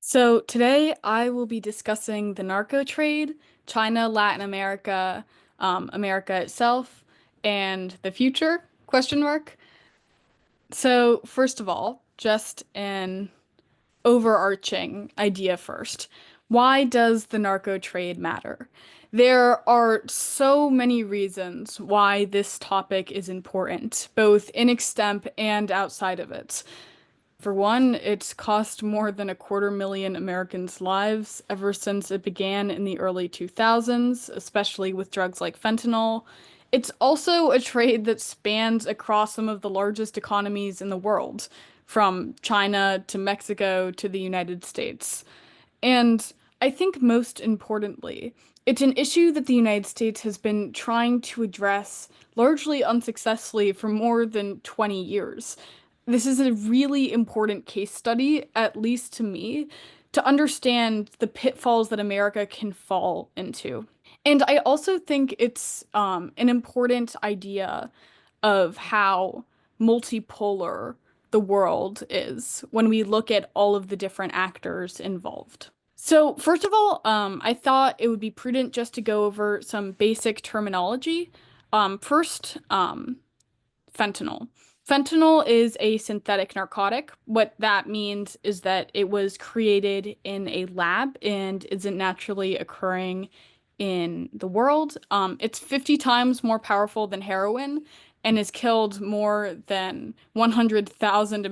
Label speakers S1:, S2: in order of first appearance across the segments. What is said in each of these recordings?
S1: So today I will be discussing the narco trade, China, Latin America, America itself, and the future, question mark. So first of all, just an overarching idea first. Why does the narco trade matter? There are so many reasons why this topic is important, both in extemp and outside of it. For one, it's cost more than 250,000 Americans' lives ever since it began in the early 2000s, especially with drugs like fentanyl. It's also a trade that spans across some of the largest economies in the world, from China to Mexico to the United States. And I think most importantly, it's an issue that the United States has been trying to address largely unsuccessfully for more than 20 years. This is a really important case study, at least to me, to understand the pitfalls that America can fall into. And I also think it's an important idea of how multipolar the world is when we look at all of the different actors involved. So, first of all, I thought it would be prudent just to go over some basic terminology. First, fentanyl. Fentanyl is a synthetic narcotic. What that means is that it was created in a lab and isn't naturally occurring in the world. It's 50 times more powerful than heroin and has killed more than 100,000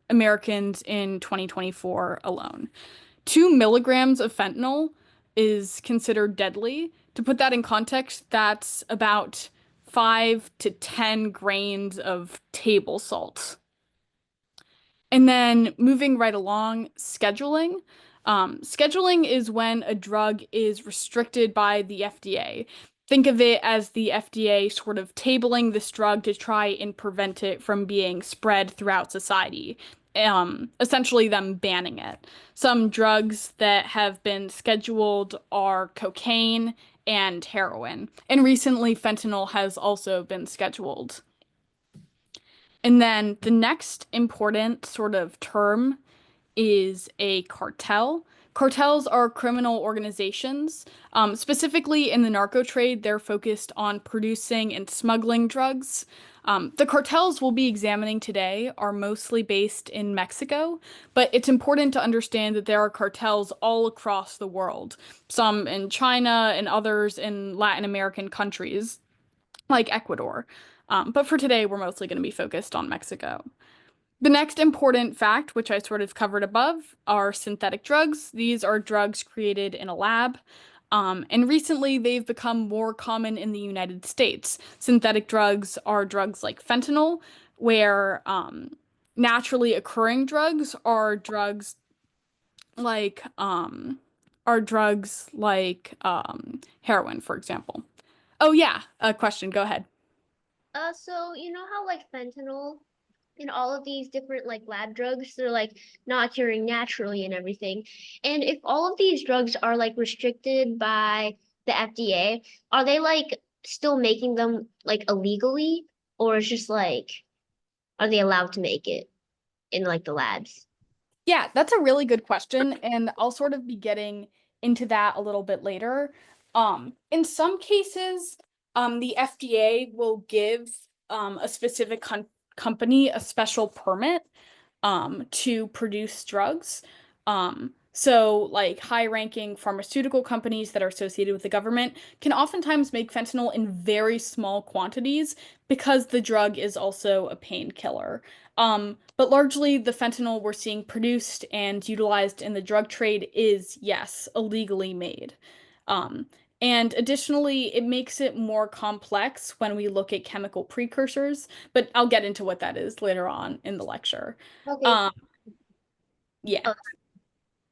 S1: Americans in 2024 alone. 2 milligrams of fentanyl is considered deadly. To put that in context, that's about 5 to 10 grains of table salt. And then moving right along, scheduling. Scheduling is when a drug is restricted by the FDA. Think of it as the FDA sort of tabling this drug to try and prevent it from being spread throughout society. Essentially them banning it. Some drugs that have been scheduled are cocaine and heroin. And recently, fentanyl has also been scheduled. And then the next important sort of term is a cartel. Cartels are criminal organizations. Specifically in the narco trade, they're focused on producing and smuggling drugs. The cartels we'll be examining today are mostly based in Mexico, but it's important to understand that there are cartels all across the world, some in China and others in Latin American countries like Ecuador. But for today, we're mostly going to be focused on Mexico. The next important fact, which I sort of covered above, are synthetic drugs. These are drugs created in a lab. And recently, they've become more common in the United States. Synthetic drugs are drugs like fentanyl, where naturally occurring drugs like are drugs like heroin, for example. Oh yeah, a question. Go ahead.
S2: So you know how like fentanyl and all of these different like lab drugs, they're like not curing naturally and everything. And if all of these drugs are like restricted by the FDA, are they like still making them like illegally, or it's just like are they allowed to make it in like the labs?
S1: Yeah, that's a really good question, and I'll sort of be getting into that a little bit later. In some cases, the FDA will give a specific company a special permit to produce drugs. So, like high-ranking pharmaceutical companies that are associated with the government can oftentimes make fentanyl in very small quantities because the drug is also a painkiller. But largely, the fentanyl we're seeing produced and utilized in the drug trade is, yes, illegally made. Um, and additionally, it makes it more complex when we look at chemical precursors, but I'll get into what that is later on in the lecture.
S2: Okay.
S1: Um, yeah.
S2: Oh,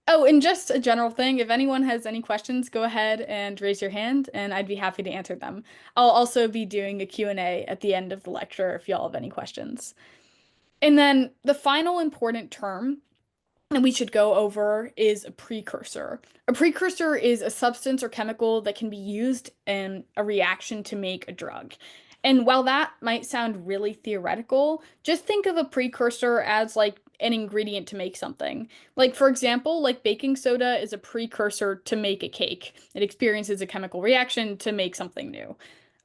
S1: Oh, and just a general thing, if anyone has any questions, go ahead and raise your hand and I'd be happy to answer them. I'll also be doing a Q&A at the end of the lecture if y'all have any questions. And then the final important term that we should go over is a precursor. A precursor is a substance or chemical that can be used in a reaction to make a drug. And while that might sound really theoretical, just think of a precursor as like an ingredient to make something. Like, for example, like baking soda is a precursor to make a cake. It experiences a chemical reaction to make something new.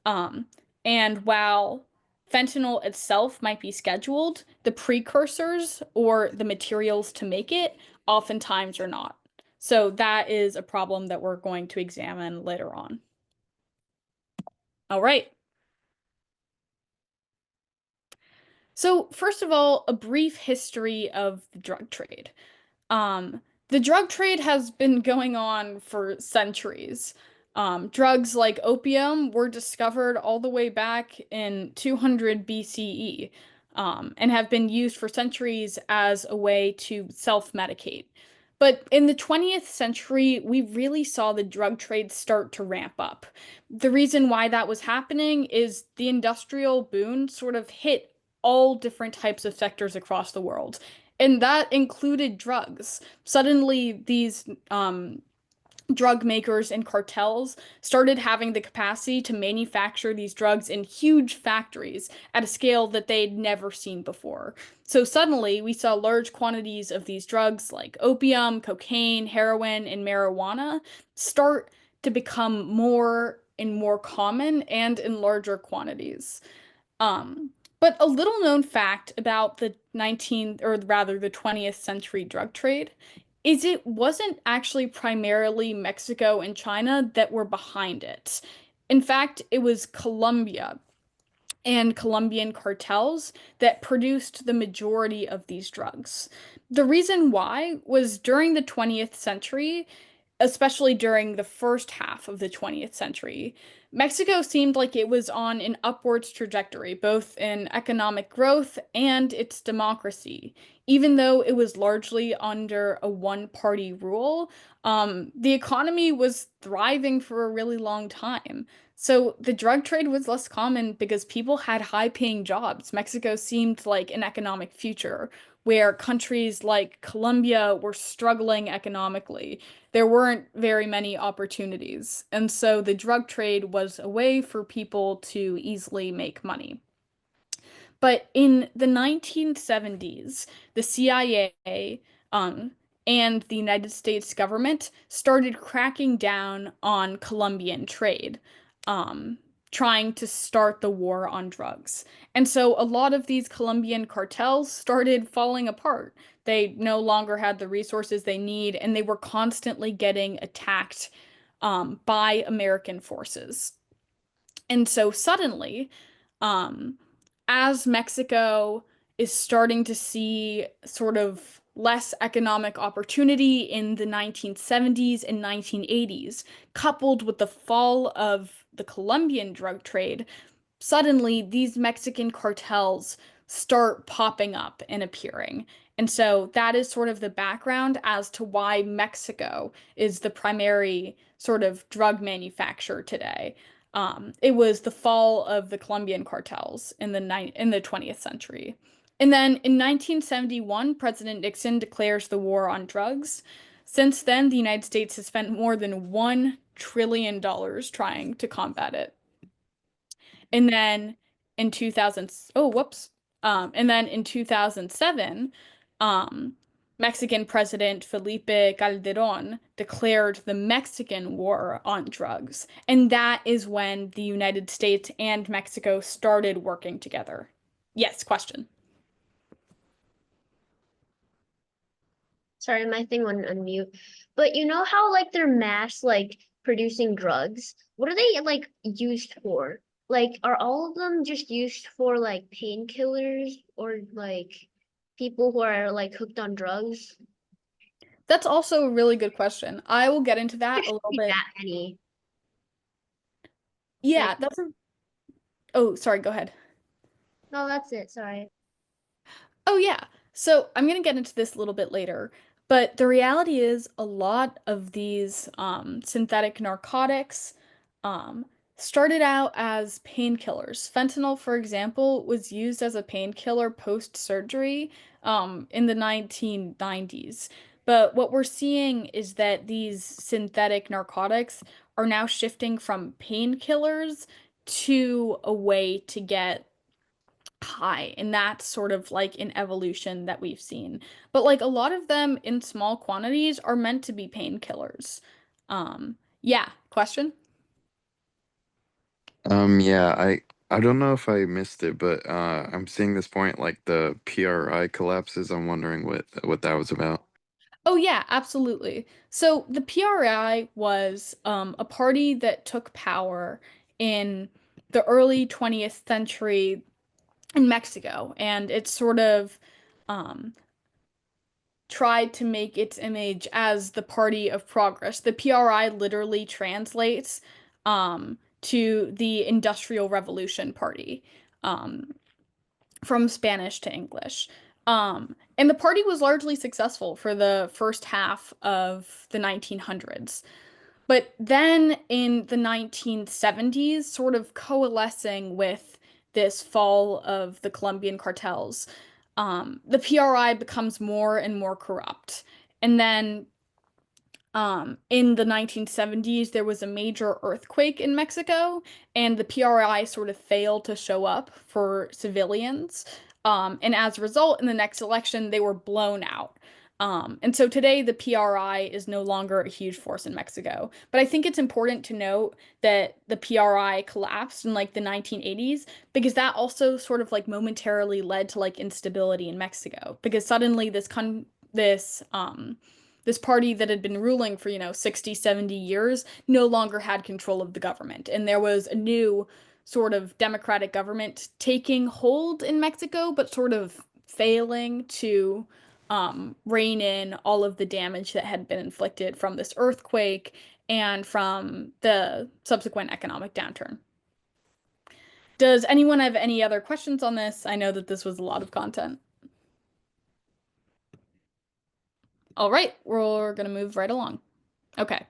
S1: Um, and while fentanyl itself might be scheduled, the precursors or the materials to make it oftentimes are not. So that is a problem that we're going to examine later on. All right. So, first of all, a brief history of the drug trade. Um, the drug trade has been going on for centuries. Drugs like opium were discovered all the way back in 200 BCE, and have been used for centuries as a way to self-medicate. But in the 20th century, we really saw the drug trade start to ramp up. The reason why that was happening is the industrial boom sort of hit all different types of sectors across the world. And that included drugs. Suddenly, these drug makers and cartels started having the capacity to manufacture these drugs in huge factories at a scale that they'd never seen before. So suddenly, we saw large quantities of these drugs like opium, cocaine, heroin, and marijuana start to become more and more common and in larger quantities. Um, but a little known fact about the 19th, or rather the 20th century drug trade is it wasn't actually primarily Mexico and China that were behind it. In fact, it was Colombia and Colombian cartels that produced the majority of these drugs. The reason why was during the 20th century, especially during the first half of the 20th century, Mexico seemed like it was on an upwards trajectory, both in economic growth and its democracy. Even though it was largely under a one-party rule, the economy was thriving for a really long time. So the drug trade was less common because people had high-paying jobs. Mexico seemed like an economic future, where countries like Colombia were struggling economically. There weren't very many opportunities. And so the drug trade was a way for people to easily make money. But in the 1970s, the CIA and the United States government started cracking down on Colombian trade, um, trying to start the war on drugs. And so a lot of these Colombian cartels started falling apart. They no longer had the resources they need, and they were constantly getting attacked by American forces. And so suddenly, um, as Mexico is starting to see sort of less economic opportunity in the 1970s and 1980s, coupled with the fall of the Colombian drug trade, suddenly these Mexican cartels start popping up and appearing. And so that is sort of the background as to why Mexico is the primary sort of drug manufacturer today. It was the fall of the Colombian cartels in the 20th century. And then in 1971, President Nixon declares the war on drugs. Since then, the United States has spent more than $1 trillion trying to combat it. And then in 2000, oh, whoops. And then in 2007, um, Mexican President Felipe Calderón declared the Mexican War on Drugs. And that is when the United States and Mexico started working together. Yes, question.
S2: Sorry, my thing went on mute. But you know how like they're mass like producing drugs? What are they like used for? Like, are all of them just used for like painkillers or like people who are like hooked on drugs?
S1: That's also a really good question. I will get into
S2: There
S1: that a
S2: should
S1: little
S2: be
S1: bit.
S2: that many.
S1: Yeah,
S2: Like,
S1: that's a, oh, sorry, go ahead.
S2: no, that's it. Sorry.
S1: Oh, yeah. So I'm going to get into this a little bit later, but the reality is a lot of these synthetic narcotics um, started out as painkillers. Fentanyl, for example, was used as a painkiller post-surgery in the 1990s. But what we're seeing is that these synthetic narcotics are now shifting from painkillers to a way to get high, and that's sort of like an evolution that we've seen. But like a lot of them in small quantities are meant to be painkillers. Yeah, question?
S3: Yeah, I don't know if I missed it, but I'm seeing this point like the PRI collapses. I'm wondering what that was about.
S1: Oh yeah, absolutely. So the PRI was a party that took power in the early 20th century in Mexico, and it sort of um, tried to make its image as the party of progress. The PRI literally translates to the Industrial Revolution Party from Spanish to English. And the party was largely successful for the first half of the 1900s. But then in the 1970s, sort of coalescing with this fall of the Colombian cartels, the PRI becomes more and more corrupt. And then in the 1970s, there was a major earthquake in Mexico, and the PRI sort of failed to show up for civilians. And as a result, in the next election, they were blown out. And so today, the PRI is no longer a huge force in Mexico. But I think it's important to note that the PRI collapsed in like the 1980s because that also sort of like momentarily led to like instability in Mexico because suddenly this party that had been ruling for, 60, 70 years no longer had control of the government. And there was a new sort of democratic government taking hold in Mexico, but sort of failing to rein in all of the damage that had been inflicted from this earthquake and from the subsequent economic downturn. Does anyone have any other questions on this? I know that this was a lot of content. All right, we're going to move right along. Okay.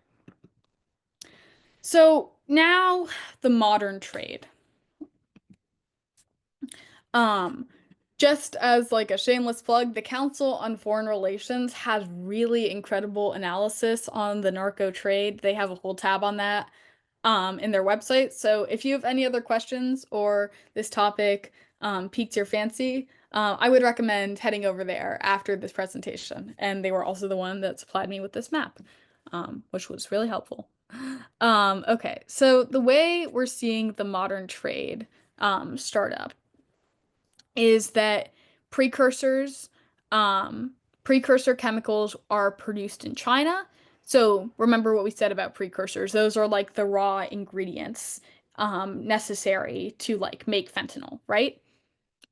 S1: So now the modern trade. Um, just as like a shameless plug, the Council on Foreign Relations has really incredible analysis on the narco trade. They have a whole tab on that in their website. So if you have any other questions or this topic piqued your fancy, I would recommend heading over there after this presentation. And they were also the one that supplied me with this map, which was really helpful. Okay, so the way we're seeing the modern trade start up is that precursors, um, precursor chemicals are produced in China. So remember what we said about precursors. Those are like the raw ingredients necessary to like make fentanyl, right?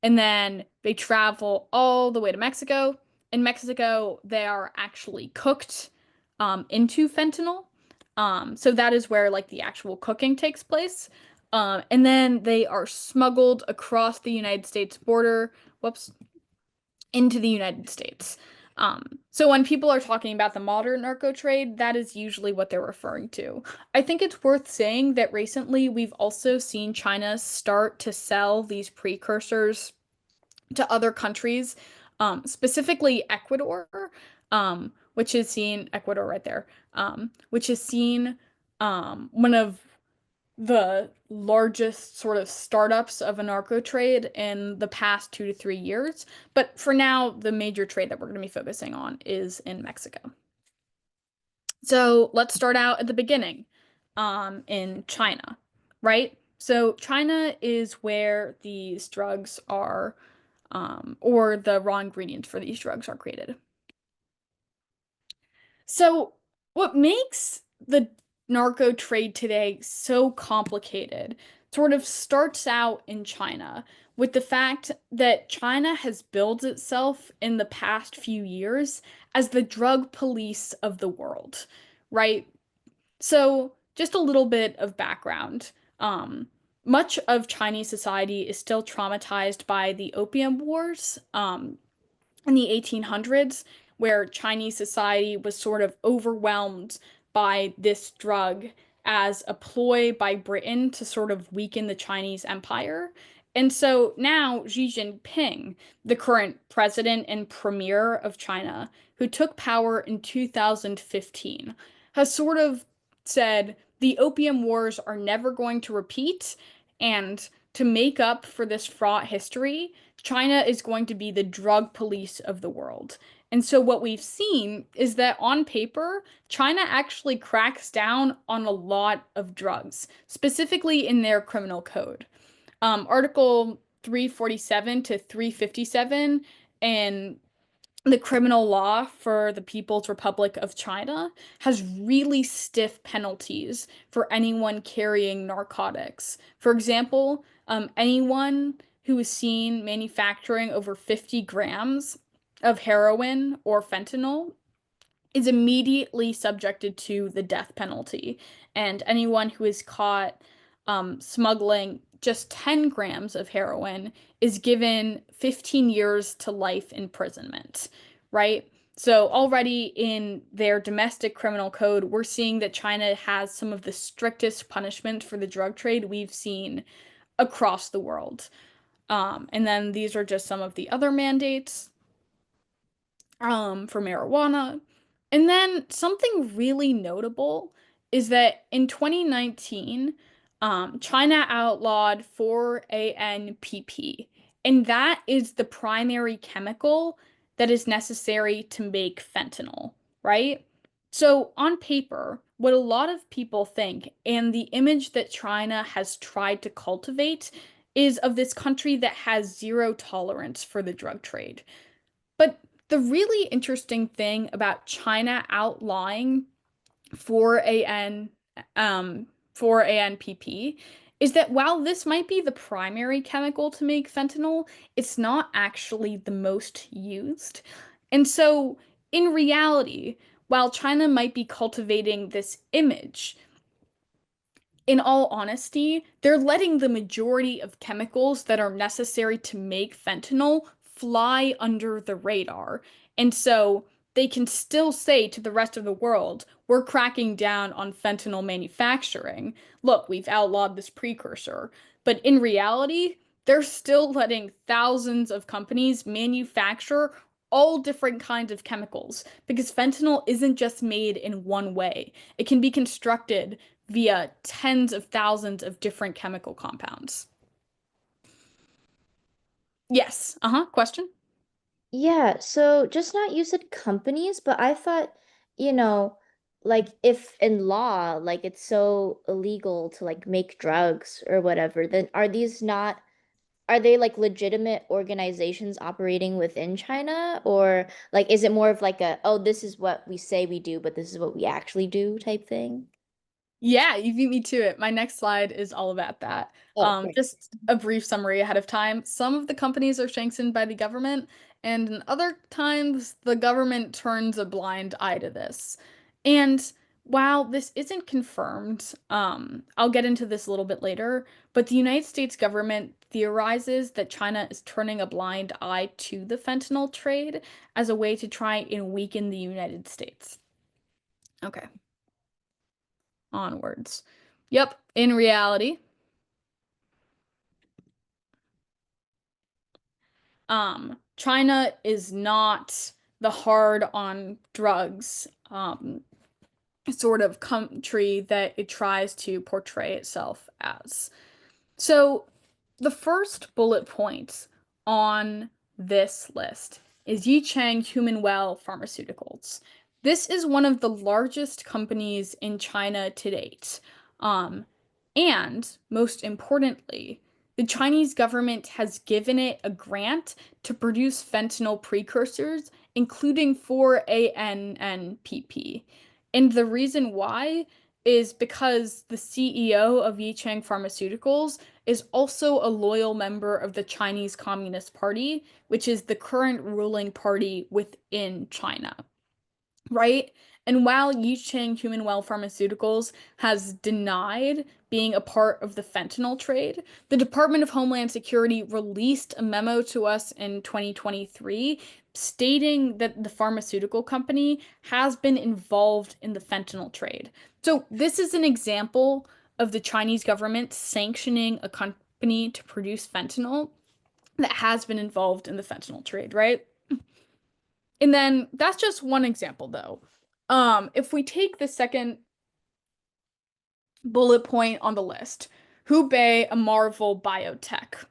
S1: And then they travel all the way to Mexico. In Mexico, they are actually cooked into fentanyl. So that is where like the actual cooking takes place. And then they are smuggled across the United States border, whoops, into the United States. So when people are talking about the modern narco trade, that is usually what they're referring to. I think it's worth saying that recently we've also seen China start to sell these precursors to other countries, specifically Ecuador, which is seen, Ecuador right there, which is seen one of the largest sort of startups of a narco trade in the past 2 to 3 years. But for now, the major trade that we're going to be focusing on is in Mexico. So let's start out at the beginning, in China, right? So China is where these drugs are, or the raw ingredients for these drugs are created. So, what makes the narco trade today so complicated sort of starts out in China with the fact that China has built itself in the past few years as the drug police of the world, right? So, just a little bit of background. Um, Much of Chinese society is still traumatized by the Opium Wars. In the 1800s, where Chinese society was sort of overwhelmed by this drug as a ploy by Britain to sort of weaken the Chinese empire. And so now Xi Jinping, the current president and premier of China, who took power in 2015, has sort of said the Opium Wars are never going to repeat, and to make up for this fraught history, China is going to be the drug police of the world. And so what we've seen is that on paper, China actually cracks down on a lot of drugs, specifically in their criminal code. Article 347 to 357 and the criminal law for the People's Republic of China has really stiff penalties for anyone carrying narcotics. For example, anyone who is seen manufacturing over 50 grams of heroin or fentanyl is immediately subjected to the death penalty. And anyone who is caught smuggling just 10 grams of heroin is given 15 years to life imprisonment, right? So already in their domestic criminal code, we're seeing that China has some of the strictest punishment for the drug trade we've seen across the world. And then these are just some of the other mandates for marijuana. And then something really notable is that in 2019, China outlawed 4-ANPP, and that is the primary chemical that is necessary to make fentanyl, right? So on paper, what a lot of people think, and the image that China has tried to cultivate, is of this country that has zero tolerance for the drug trade. But the really interesting thing about China outlawing 4-AN um 4-ANPP is that while this might be the primary chemical to make fentanyl, it's not actually the most used. And so in reality, while China might be cultivating this image, in all honesty, they're letting the majority of chemicals that are necessary to make fentanyl fly under the radar. And so they can still say to the rest of the world, we're cracking down on fentanyl manufacturing. Look, we've outlawed this precursor. But in reality, they're still letting thousands of companies manufacture all different kinds of chemicals because fentanyl isn't just made in one way. It can be constructed via tens of thousands of different chemical compounds. Yes. Uh-huh. Question?
S4: Yeah, so just not you said companies, but I thought, you know, like if in law, like it's so illegal to like make drugs or whatever, then are they like legitimate organizations operating within China? Or like is it more of like a, oh, this is what we say we do, but this is what we actually do type thing?
S1: Yeah, you beat me to it. My next slide is all about that.
S4: Oh, great.
S1: Just a brief summary ahead of time. Some of the companies are sanctioned by the government, and in other times, the government turns a blind eye to this. And while this isn't confirmed, I'll get into this a little bit later, but the United States government theorizes that China is turning a blind eye to the fentanyl trade as a way to try and weaken the United States. Okay, onwards. Yep, in reality, China is not the hard on drugs sort of country that it tries to portray itself as. So, the first bullet point on this list is Yicheng Humanwell Pharmaceuticals. This is one of the largest companies in China to date. Um, and most importantly, the Chinese government has given it a grant to produce fentanyl precursors, including 4-ANNPP. And the reason why is because the CEO of Yicheng Pharmaceuticals is also a loyal member of the Chinese Communist Party, which is the current ruling party within China, right? And while Yicheng Humanwell Pharmaceuticals has denied being a part of the fentanyl trade, the Department of Homeland Security released a memo to us in 2023 stating that the pharmaceutical company has been involved in the fentanyl trade. So this is an example of the Chinese government sanctioning a company to produce fentanyl that has been involved in the fentanyl trade, right? And then that's just one example, though. If we take the second bullet point on the list, Hubei, a Marvel Biotech.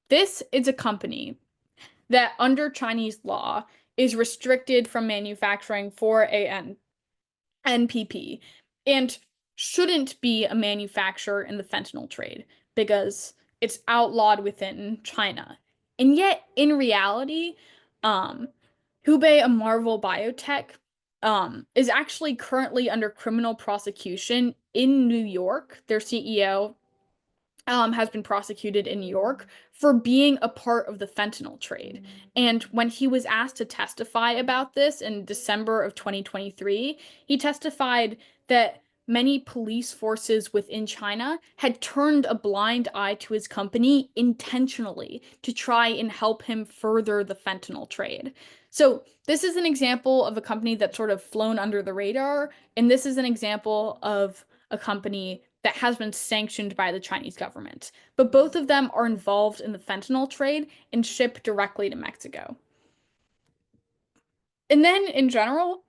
S1: This is a company that under Chinese law is restricted from manufacturing for an NPP and shouldn't be a manufacturer in the fentanyl trade because it's outlawed within China. And yet, in reality, um, Hubei, a Marvel Biotech, is actually currently under criminal prosecution in New York. Their CEO has been prosecuted in New York for being a part of the fentanyl trade. And when he was asked to testify about this in December of 2023, he testified that many police forces within China had turned a blind eye to his company intentionally to try and help him further the fentanyl trade. So, this is an example of a company that's sort of flown under the radar, and this is an example of a company that has been sanctioned by the Chinese government. But both of them are involved in the fentanyl trade and ship directly to Mexico. And then in general,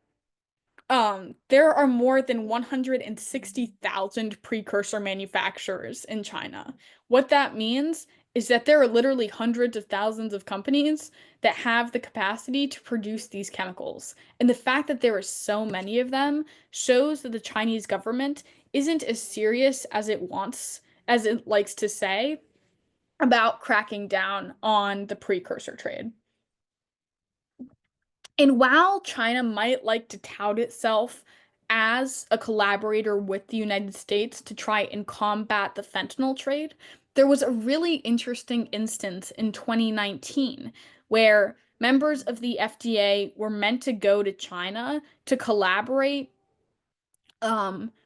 S1: there are more than 160,000 precursor manufacturers in China. What that means is that there are literally hundreds of thousands of companies that have the capacity to produce these chemicals. And the fact that there are so many of them shows that the Chinese government isn't as serious as it likes to say, about cracking down on the precursor trade. And while China might like to tout itself as a collaborator with the United States to try and combat the fentanyl trade, there was a really interesting instance in 2019 where members of the FDA were meant to go to China to collaborate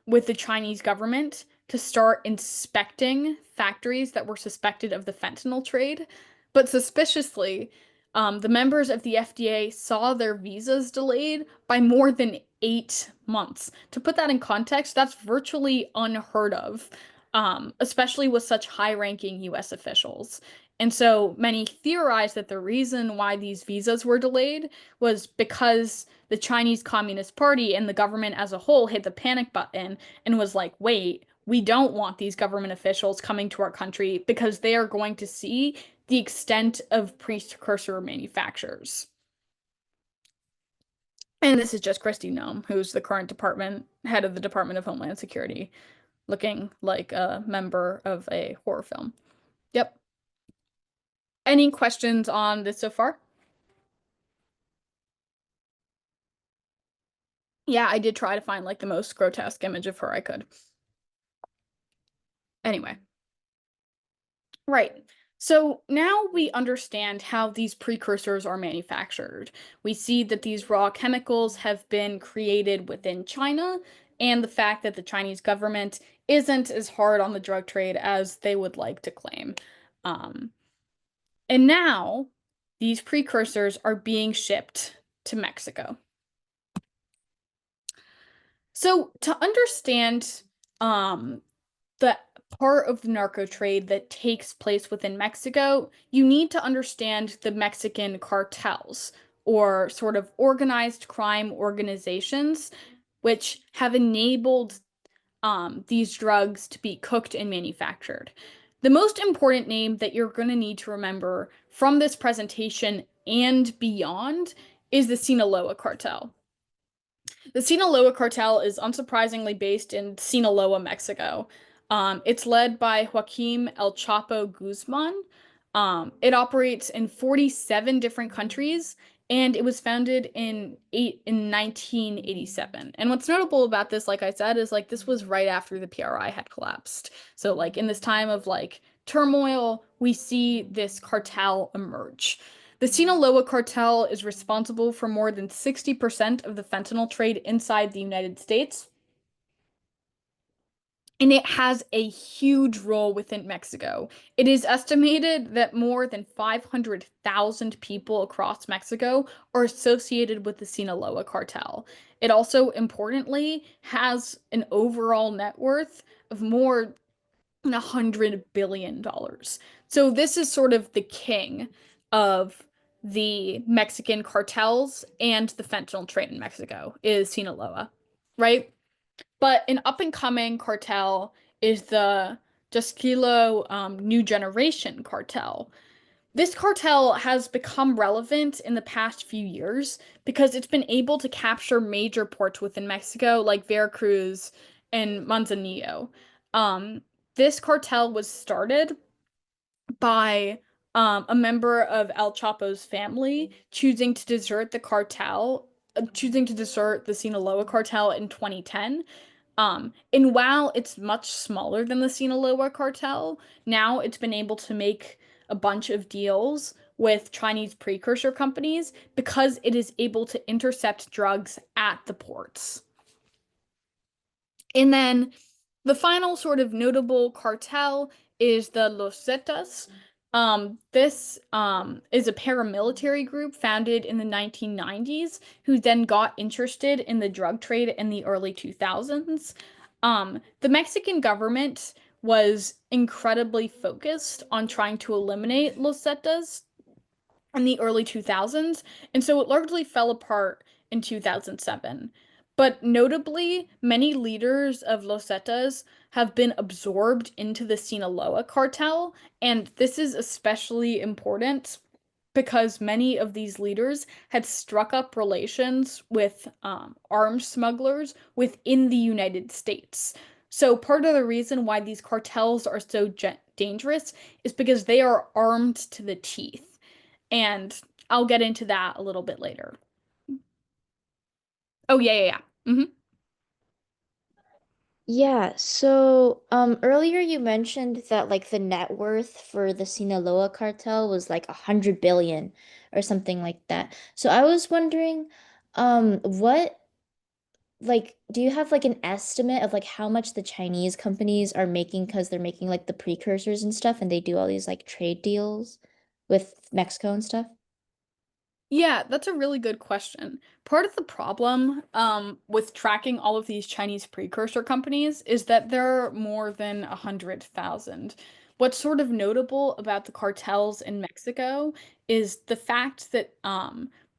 S1: with the Chinese government to start inspecting factories that were suspected of the fentanyl trade. But suspiciously, the members of the FDA saw their visas delayed by more than 8 months. To put that in context, that's virtually unheard of, especially with such high-ranking US officials. And so many theorize that the reason why these visas were delayed was because the Chinese Communist Party and the government as a whole hit the panic button and was like, wait, we don't want these government officials coming to our country because they are going to see the extent of precursor manufacturers. And this is just Kristi Noem, who's the current head of the Department of Homeland Security, looking like a member of a horror film. Yep. Any questions on this so far? Yeah, I did try to find like the most grotesque image of her I could. Anyway. Right. So now we understand how these precursors are manufactured. We see that these raw chemicals have been created within China, and the fact that the Chinese government isn't as hard on the drug trade as they would like to claim. And now these precursors are being shipped to Mexico. So to understand the part of the narco trade that takes place within Mexico, you need to understand the Mexican cartels, or sort of organized crime organizations, which have enabled these drugs to be cooked and manufactured. The most important name that you're going to need to remember from this presentation and beyond is the Sinaloa cartel. The Sinaloa cartel is unsurprisingly based in Sinaloa, Mexico. It's led by Joaquim El Chapo Guzman. It operates in 47 different countries, and it was founded in 1987. And what's notable about this, like I said, is like this was right after the PRI had collapsed. So like in this time of like turmoil, we see this cartel emerge. The Sinaloa cartel is responsible for more than 60% of the fentanyl trade inside the United States. And it has a huge role within Mexico. It is estimated that more than 500,000 people across Mexico are associated with the Sinaloa cartel. It also, importantly, has an overall net worth of more than $100 billion. So this is sort of the king of the Mexican cartels and the fentanyl trade in Mexico is Sinaloa, right? But an up and coming cartel is the Just Kilo New Generation cartel. This cartel has become relevant in the past few years because it's been able to capture major ports within Mexico, like Veracruz and Manzanillo. Um, this cartel was started by a member of El Chapo's family choosing to desert the Sinaloa cartel in 2010. And while it's much smaller than the Sinaloa cartel, now it's been able to make a bunch of deals with Chinese precursor companies because it is able to intercept drugs at the ports. And then the final sort of notable cartel is the Los Zetas. This is a paramilitary group founded in the 1990s who then got interested in the drug trade in the early 2000s. The Mexican government was incredibly focused on trying to eliminate Los Zetas in the early 2000s, and so it largely fell apart in 2007. But notably, many leaders of Los Zetas have been absorbed into the Sinaloa cartel, and this is especially important because many of these leaders had struck up relations with arms smugglers within the United States. So part of the reason why these cartels are so dangerous is because they are armed to the teeth. And I'll get into that a little bit later. Oh, yeah, yeah, yeah.
S4: Yeah, so earlier you mentioned that like the net worth for the Sinaloa cartel was like 100 billion or something like that. So I was wondering, what like do you have like an estimate of like how much the Chinese companies are making because they're making like the precursors and stuff and they do all these like trade deals with Mexico and stuff?
S1: Yeah, that's a really good question. Part of the problem with tracking all of these Chinese precursor companies is that there are more than 100,000. What's sort of notable about the cartels in Mexico is the fact that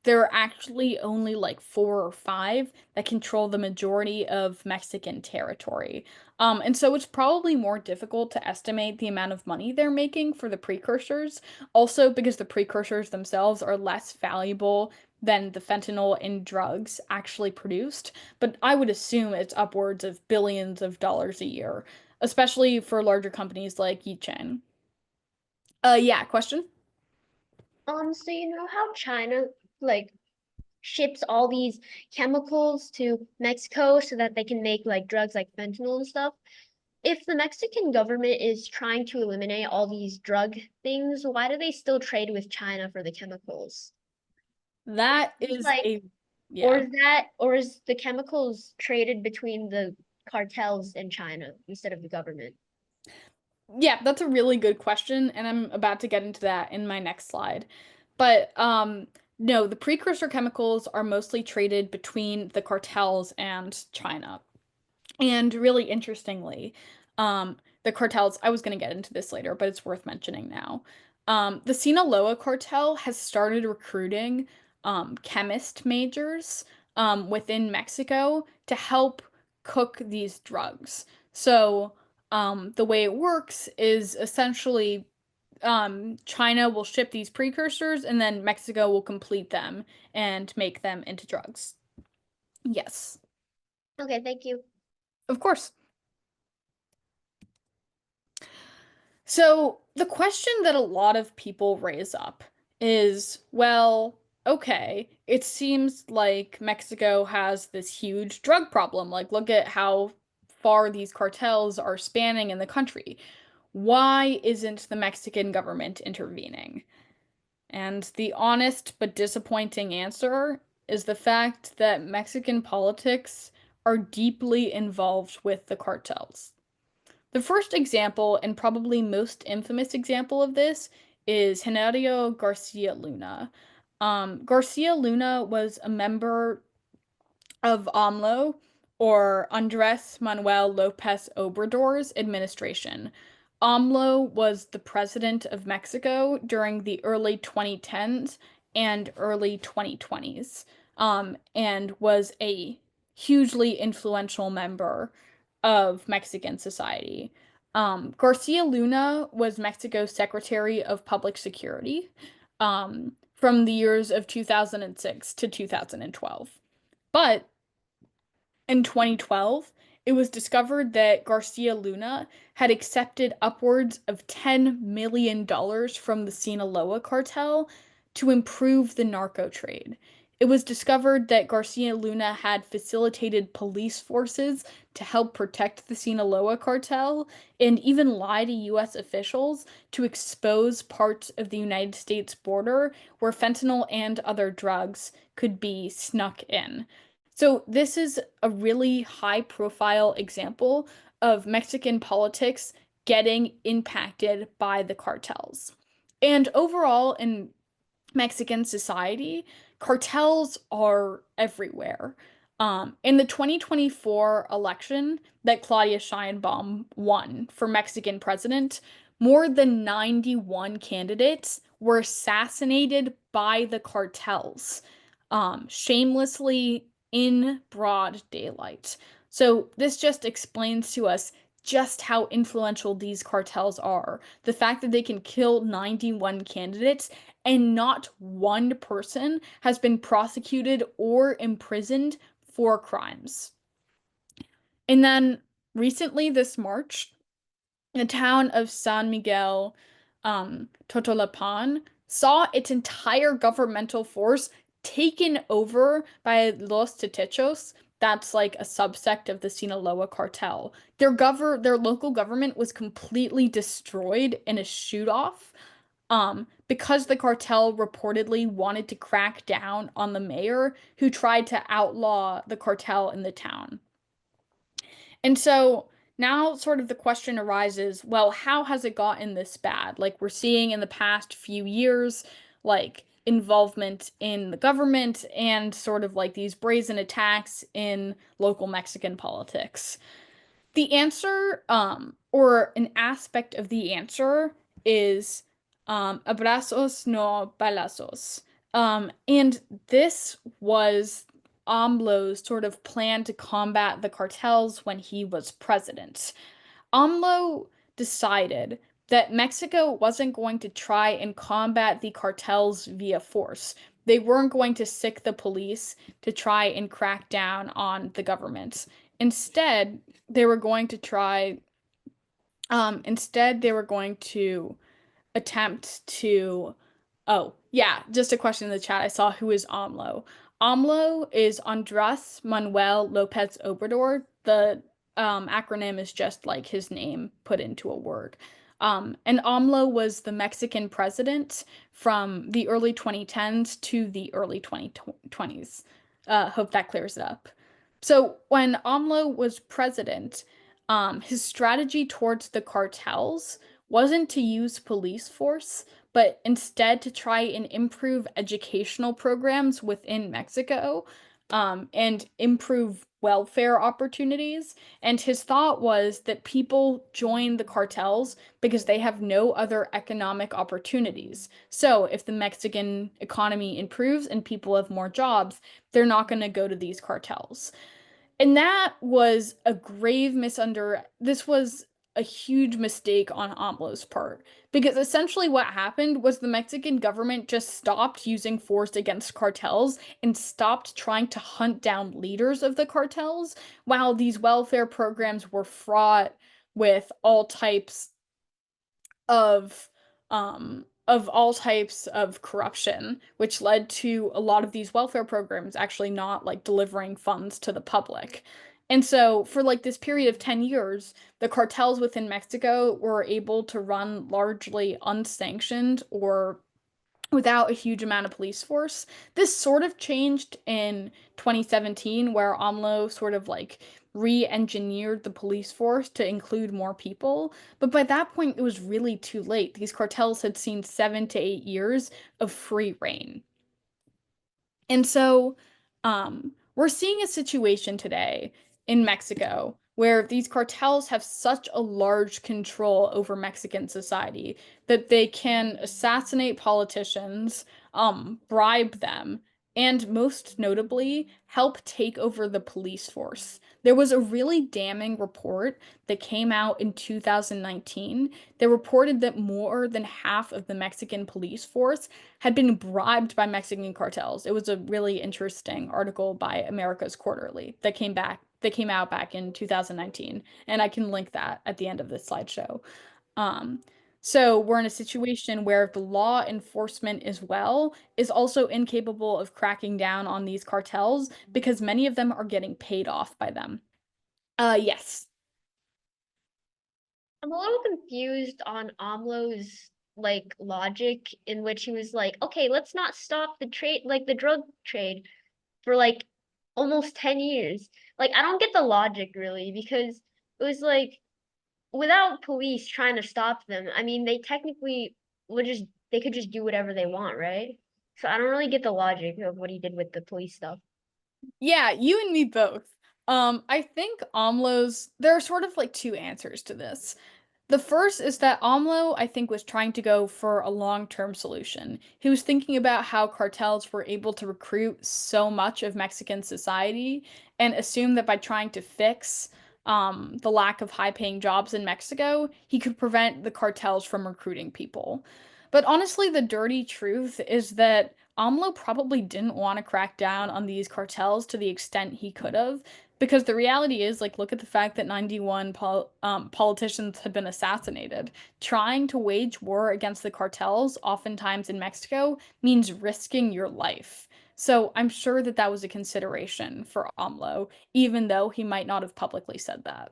S1: there are actually only like four or five that control the majority of Mexican territory. And so it's probably more difficult to estimate the amount of money they're making for the precursors. Also, because the precursors themselves are less valuable than the fentanyl in drugs actually produced, but I would assume it's upwards of billions of dollars a year, especially for larger companies like Yichen. Yeah, question?
S2: So you know how China like ships all these chemicals to Mexico so that they can make like drugs like fentanyl and stuff? If the Mexican government is trying to eliminate all these drug things, why do they still trade with China for the chemicals?
S1: That
S2: It's
S1: is
S2: like,
S1: a, yeah.
S2: or is the chemicals traded between the cartels and China instead of the government?
S1: Yeah, that's a really good question, and I'm about to get into that in my next slide. But no, the precursor chemicals are mostly traded between the cartels and China. And really interestingly, the cartels, I was going to get into this later, but it's worth mentioning now. The Sinaloa cartel has started recruiting chemist majors within Mexico to help cook these drugs. So, the way it works is essentially China will ship these precursors and then Mexico will complete them and make them into drugs. Yes,
S2: Okay, thank you.
S1: of course. So, the question that a lot of people raise up is, well, okay, it seems like Mexico has this huge drug problem. Like, look at how far these cartels are spanning in the country. Why isn't the Mexican government intervening? And the honest but disappointing answer is the fact that Mexican politics are deeply involved with the cartels. The first example, and probably most infamous example of this, is Genaro Garcia Luna. Garcia Luna was a member of AMLO, or Andres Manuel Lopez Obrador's administration. AMLO was the president of Mexico during the early 2010s and early 2020s, and was a hugely influential member of Mexican society. Garcia Luna was Mexico's Secretary of Public Security from the years of 2006 to 2012. But in 2012, it was discovered that Garcia Luna had accepted upwards of $10 million from the Sinaloa cartel to improve the narco trade. It was discovered that Garcia Luna had facilitated police forces to help protect the Sinaloa cartel and even lie to US officials to expose parts of the United States border where fentanyl and other drugs could be snuck in. So this is a really high profile example of Mexican politics getting impacted by the cartels. And overall, in Mexican society, cartels are everywhere. In the 2024 election that Claudia Sheinbaum won for Mexican president, more than 91 candidates were assassinated by the cartels, shamelessly in broad daylight. So this just explains to us just how influential these cartels are. The fact that they can kill 91 candidates and not one person has been prosecuted or imprisoned for crimes. And then recently, this March, the town of San Miguel, Totolapan, saw its entire governmental force taken over by Los Tetechos. That's like a subsect of the Sinaloa cartel. Their local government was completely destroyed in a shoot-off, because the cartel reportedly wanted to crack down on the mayor who tried to outlaw the cartel in the town. And so now sort of the question arises, well, how has it gotten this bad? Like we're seeing in the past few years, like involvement in the government and sort of like these brazen attacks in local Mexican politics. The answer, or an aspect of the answer, is abrazos no balazos. And this was AMLO's sort of plan to combat the cartels when he was president. AMLO decided that Mexico wasn't going to try and combat the cartels via force. They weren't going to sic the police to try and crack down on the government. Instead, they were going to try, instead, they were going to attempt to. Oh, yeah, just a question in the chat. I saw who is AMLO. AMLO is Andres Manuel Lopez Obrador. The acronym is just like his name put into a word. And AMLO was the Mexican president from the early 2010s to the early 2020s. Hope that clears it up. So when AMLO was president, his strategy towards the cartels wasn't to use police force, but instead to try and improve educational programs within Mexico, and improve welfare opportunities. And his thought was that people join the cartels because they have no other economic opportunities. So if the Mexican economy improves and people have more jobs, they're not going to go to these cartels. And that was a grave this was a huge mistake on AMLO's part. Because essentially what happened was the Mexican government just stopped using force against cartels and stopped trying to hunt down leaders of the cartels, while these welfare programs were fraught with all types of corruption, which led to a lot of these welfare programs actually not like delivering funds to the public. And so for like this period of 10 years, the cartels within Mexico were able to run largely unsanctioned or without a huge amount of police force. This sort of changed in 2017, where AMLO sort of like re-engineered the police force to include more people. But by that point, it was really too late. These cartels had seen 7 to 8 years of free reign. And so, we're seeing a situation today in Mexico where these cartels have such a large control over Mexican society that they can assassinate politicians, bribe them, and most notably, help take over the police force. There was a really damning report that came out in 2019 that reported that more than half of the Mexican police force had been bribed by Mexican cartels. It was a really interesting article by America's Quarterly that came out back in 2019, and I can link that at the end of this slideshow. Um, so we're in a situation where the law enforcement as well is also incapable of cracking down on these cartels because many of them are getting paid off by them. Yes.
S2: I'm a little confused on AMLO's like logic in which he was like, okay, let's not stop the trade, like the drug trade for like almost 10 years. Like, I don't get the logic really because it was like without police trying to stop them, I mean, they technically would just, they could just do whatever they want, right? So I don't really get the logic of what he did with the police stuff.
S1: Yeah, you and me both. I think AMLO's, there are sort of like two answers to this. The first is that AMLO, I think, was trying to go for a long-term solution. He was thinking about how cartels were able to recruit so much of Mexican society and assumed that by trying to fix the lack of high-paying jobs in Mexico, he could prevent the cartels from recruiting people. But honestly, the dirty truth is that AMLO probably didn't want to crack down on these cartels to the extent he could have, because the reality is, like, look at the fact that 91 politicians had been assassinated. Trying to wage war against the cartels, oftentimes in Mexico, means risking your life. So I'm sure that that was a consideration for AMLO, even though he might not have publicly said that.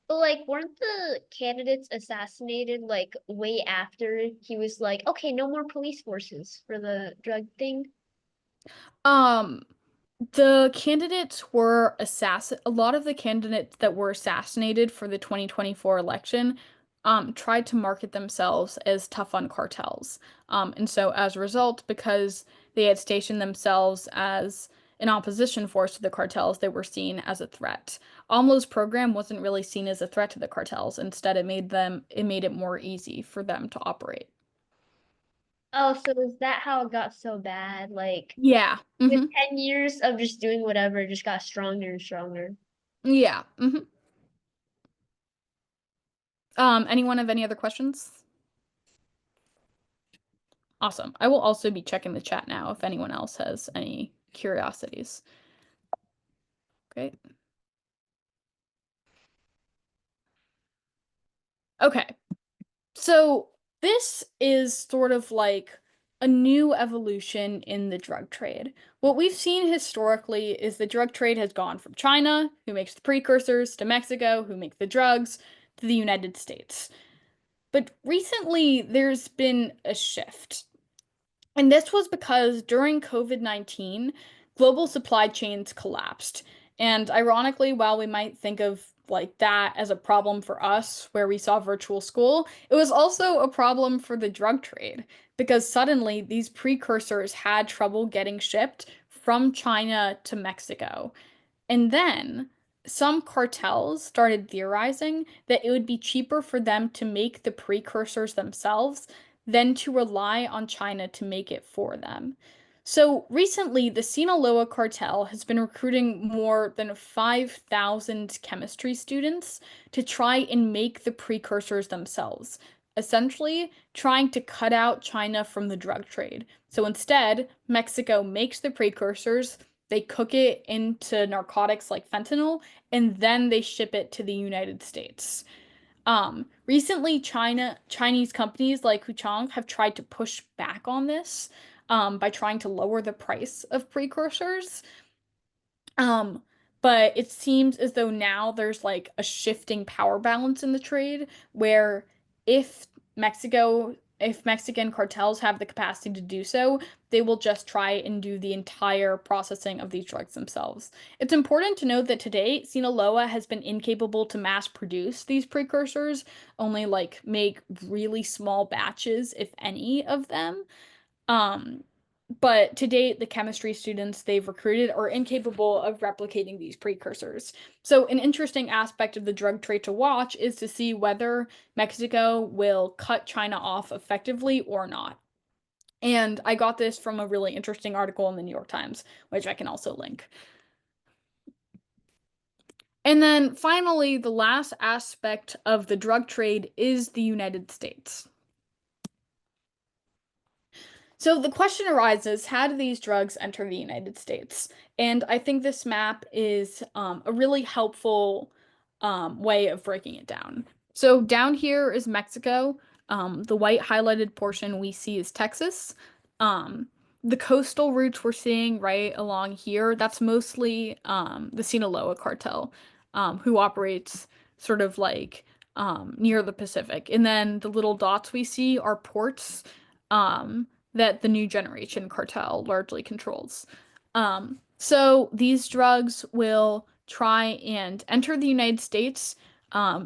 S2: But like, weren't the candidates assassinated like way after he was like, okay, no more police forces for the drug thing?
S1: Um, The candidates were a lot of the candidates that were assassinated for the 2024 election tried to market themselves as tough on cartels. And so as a result, because they had stationed themselves as an opposition force to the cartels, they were seen as a threat. AMLO's program wasn't really seen as a threat to the cartels. Instead, it made it more easy for them to operate.
S2: Oh, so is that how it got so bad? Like,
S1: Yeah.
S2: with 10 years of just doing whatever, it just got stronger and stronger.
S1: Yeah. Anyone have any other questions? Awesome. I will also be checking the chat now if anyone else has any curiosities. Great. Okay. So this is sort of like a new evolution in the drug trade. What we've seen historically is the drug trade has gone from China, who makes the precursors, to Mexico, who make the drugs, to the United States. But recently, there's been a shift. And this was because during COVID-19, global supply chains collapsed. And ironically, while we might think of like that as a problem for us, where we saw virtual school, it was also a problem for the drug trade because suddenly these precursors had trouble getting shipped from China to Mexico. And then some cartels started theorizing that it would be cheaper for them to make the precursors themselves than to rely on China to make it for them. So recently, the Sinaloa cartel has been recruiting more than 5,000 chemistry students to try and make the precursors themselves, essentially trying to cut out China from the drug trade. So instead, Mexico makes the precursors, they cook it into narcotics like fentanyl, and then they ship it to the United States. Recently, Chinese companies like Huchang have tried to push back on this, by trying to lower the price of precursors. Um, but it seems as though now there's like a shifting power balance in the trade where if if Mexican cartels have the capacity to do so, they will just try and do the entire processing of these drugs themselves. It's important to note that to date, Sinaloa has been incapable to mass produce these precursors, only like make really small batches, if any, of them. Um, but to date, the chemistry students they've recruited are incapable of replicating these precursors. So, an interesting aspect of the drug trade to watch is to see whether Mexico will cut China off effectively or not. And I got this from a really interesting article in the New York Times, which I can also link. And then finally, the last aspect of the drug trade is the United States. So the question arises, how do these drugs enter the United States? And I think this map is a really helpful way of breaking it down. So down here is Mexico. The white highlighted portion we see is Texas. Um, the coastal routes we're seeing right along here, that's mostly the Sinaloa cartel, who operates sort of like near the Pacific. And then the little dots we see are ports. That the New Generation cartel largely controls. So these drugs will try and enter the United States,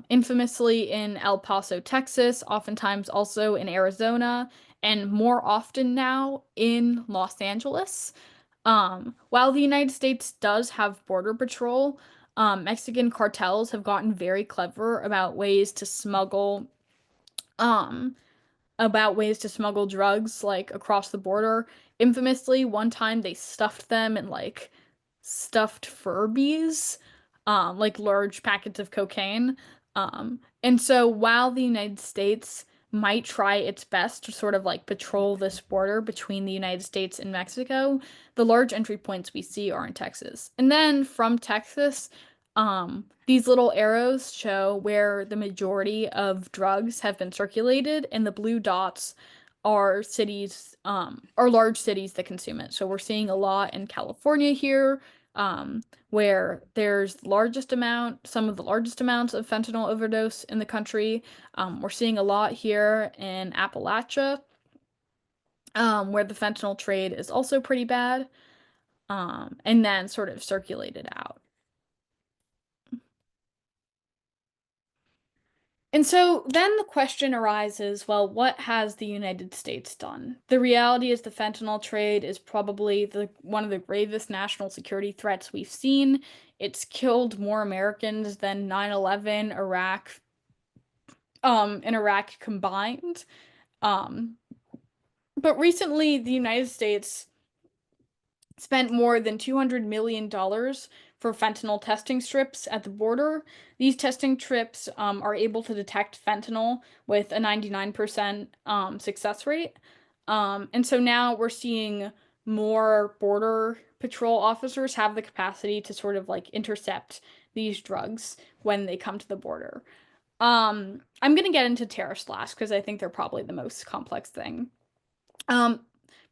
S1: infamously in El Paso, Texas, oftentimes also in Arizona, and more often now in Los Angeles. While the United States does have border patrol, Mexican cartels have gotten very clever um, about ways to smuggle drugs like across the border. Infamously, one time they stuffed them in like stuffed Furbies, like large packets of cocaine. And so while the United States might try its best to sort of like patrol this border between the United States and Mexico, the large entry points we see are in Texas. And then from Texas, these little arrows show where the majority of drugs have been circulated, and the blue dots are are large cities that consume it. So we're seeing a lot in California here, where there's some of the largest amounts of fentanyl overdose in the country. We're seeing a lot here in Appalachia, where the fentanyl trade is also pretty bad, and then sort of circulated out. And so then the question arises, well, what has the United States done? The reality is the fentanyl trade is probably one of the gravest national security threats we've seen. It's killed more Americans than 9/11, in Iraq combined. But recently the United States spent more than $200 million for fentanyl testing strips at the border. These testing strips are able to detect fentanyl with a 99% success rate. And so now we're seeing more border patrol officers have the capacity to sort of like intercept these drugs when they come to the border. I'm gonna get into tariffs last because I think they're probably the most complex thing. Um,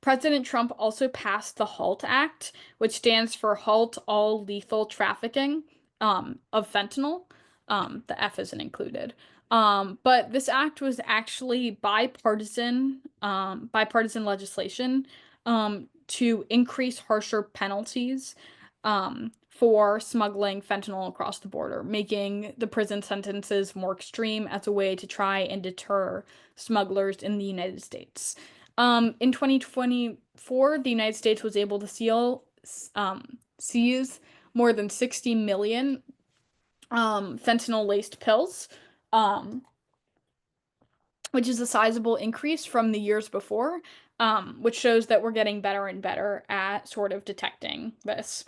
S1: President Trump also passed the HALT Act, which stands for Halt All Lethal Trafficking of Fentanyl. The F isn't included. But this act was actually bipartisan legislation to increase harsher penalties for smuggling fentanyl across the border, making the prison sentences more extreme as a way to try and deter smugglers in the United States. In 2024, the United States was able to seize more than 60 million fentanyl-laced pills, um, which is a sizable increase from the years before, which shows that we're getting better and better at sort of detecting this.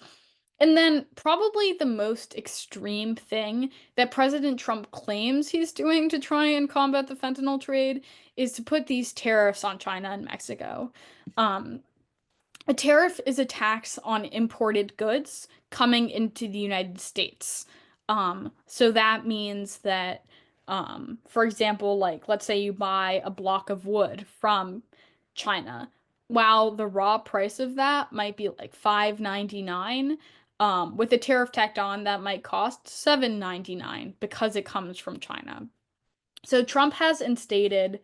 S1: And then probably the most extreme thing that President Trump claims he's doing to try and combat the fentanyl trade is to put these tariffs on China and Mexico. A tariff is a tax on imported goods coming into the United States. So that means that, for example, like let's say you buy a block of wood from China, while the raw price of that might be like $5.99, with a tariff tacked on, that might cost $7.99 because it comes from China. So Trump has instated,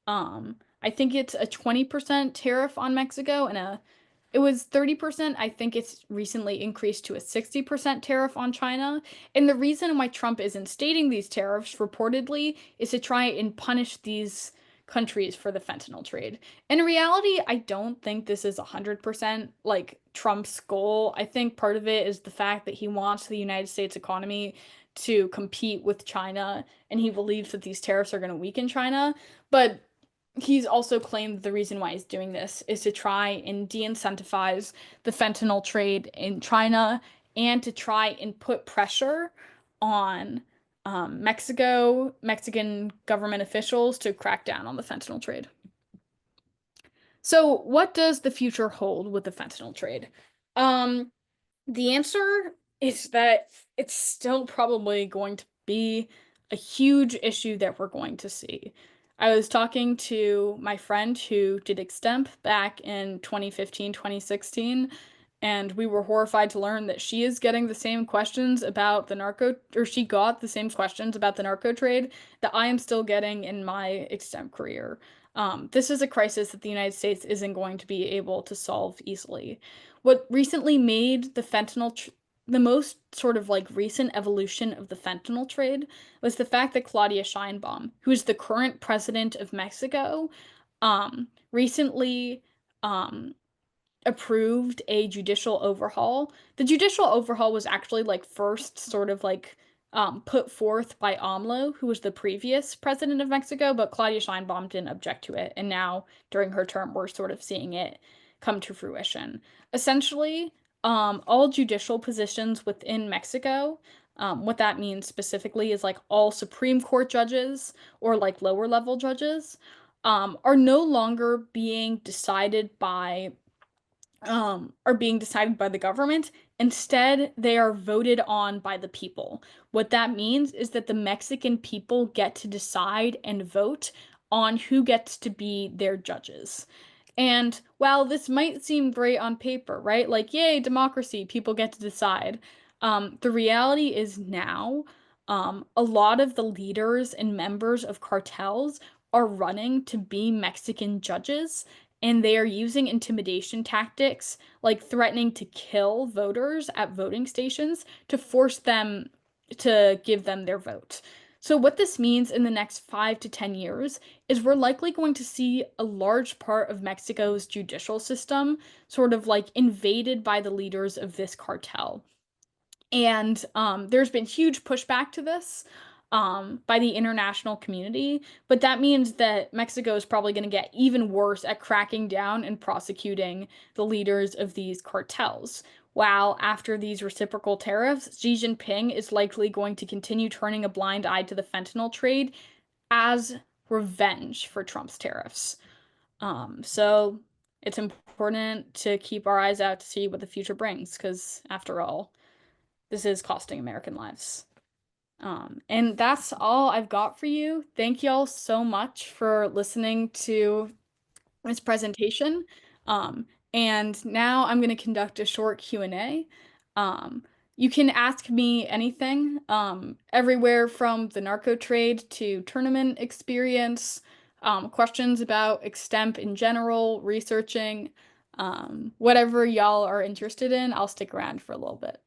S1: I think it's a 20% tariff on Mexico and it was 30%. I think it's recently increased to a 60% tariff on China. And the reason why Trump is instating these tariffs reportedly is to try and punish these countries for the fentanyl trade. In reality, I don't think this is 100% like Trump's goal. I think part of it is the fact that he wants the United States economy to compete with China and he believes that these tariffs are going to weaken China. But he's also claimed the reason why he's doing this is to try and de-incentivize the fentanyl trade in China and to try and put pressure on Mexican government officials to crack down on the fentanyl trade. So, what does the future hold with the fentanyl trade? Um, the answer is that it's still probably going to be a huge issue that we're going to see. I was talking to my friend who did Extemp back in 2015, 2016, and we were horrified to learn that she is getting the same questions about the narco, or she got the same questions about the narco trade that I am still getting in my Extemp career. This is a crisis that the United States isn't going to be able to solve easily. What recently made the most sort of like recent evolution of the fentanyl trade was the fact that Claudia Sheinbaum, who is the current president of Mexico, recently um, approved a judicial overhaul. The judicial overhaul was actually like first sort of like put forth by AMLO, who was the previous president of Mexico, but Claudia Sheinbaum didn't object to it. And now during her term, we're sort of seeing it come to fruition. Essentially, all judicial positions within Mexico, what that means specifically is like all Supreme Court judges or like lower level judges, are no longer being decided by the government. Instead, they are voted on by the people. What that means is that the Mexican people get to decide and vote on who gets to be their judges. And while this might seem great on paper, right? Like, yay, democracy, people get to decide. The reality is now, a lot of the leaders and members of cartels are running to be Mexican judges, and they are using intimidation tactics, like threatening to kill voters at voting stations to force them to give them their vote. So, what this means in the next 5 to 10 years is we're likely going to see a large part of Mexico's judicial system sort of like invaded by the leaders of this cartel. And there's been huge pushback to this by the international community, but that means that Mexico is probably going to get even worse at cracking down and prosecuting the leaders of these cartels. While after these reciprocal tariffs, Xi Jinping is likely going to continue turning a blind eye to the fentanyl trade as revenge for Trump's tariffs. So it's important to keep our eyes out to see what the future brings, because after all, this is costing American lives. And that's all I've got for you. Thank y'all so much for listening to this presentation. Um, and now I'm going to conduct a short Q&A. Um, you can ask me anything, everywhere from the narco trade to tournament experience, questions about Extemp in general, researching, whatever y'all are interested in. I'll stick around for a little bit.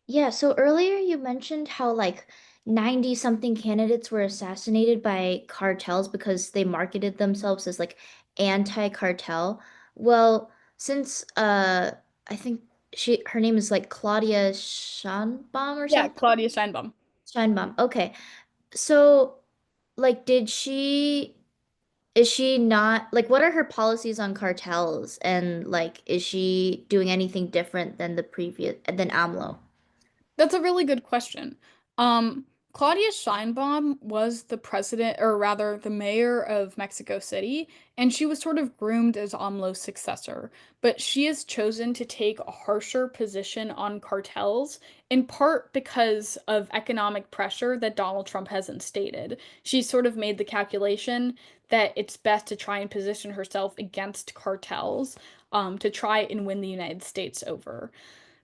S4: Yeah, so earlier you mentioned how like 90 something candidates were assassinated by cartels because they marketed themselves as like anti-cartel. Well, since I think her name is like Claudia Scheinbaum or
S1: Yeah,
S4: something.
S1: Claudia Steinbaum.
S4: Scheinbaum. Okay. So like is she not like what are her policies on cartels and like is she doing anything different than the previous than AMLO?
S1: That's a really good question. Claudia Sheinbaum was the president, or rather, the mayor of Mexico City, and she was sort of groomed as AMLO's successor. But she has chosen to take a harsher position on cartels, in part because of economic pressure that Donald Trump has instated. She sort of made the calculation that it's best to try and position herself against cartels, to try and win the United States over.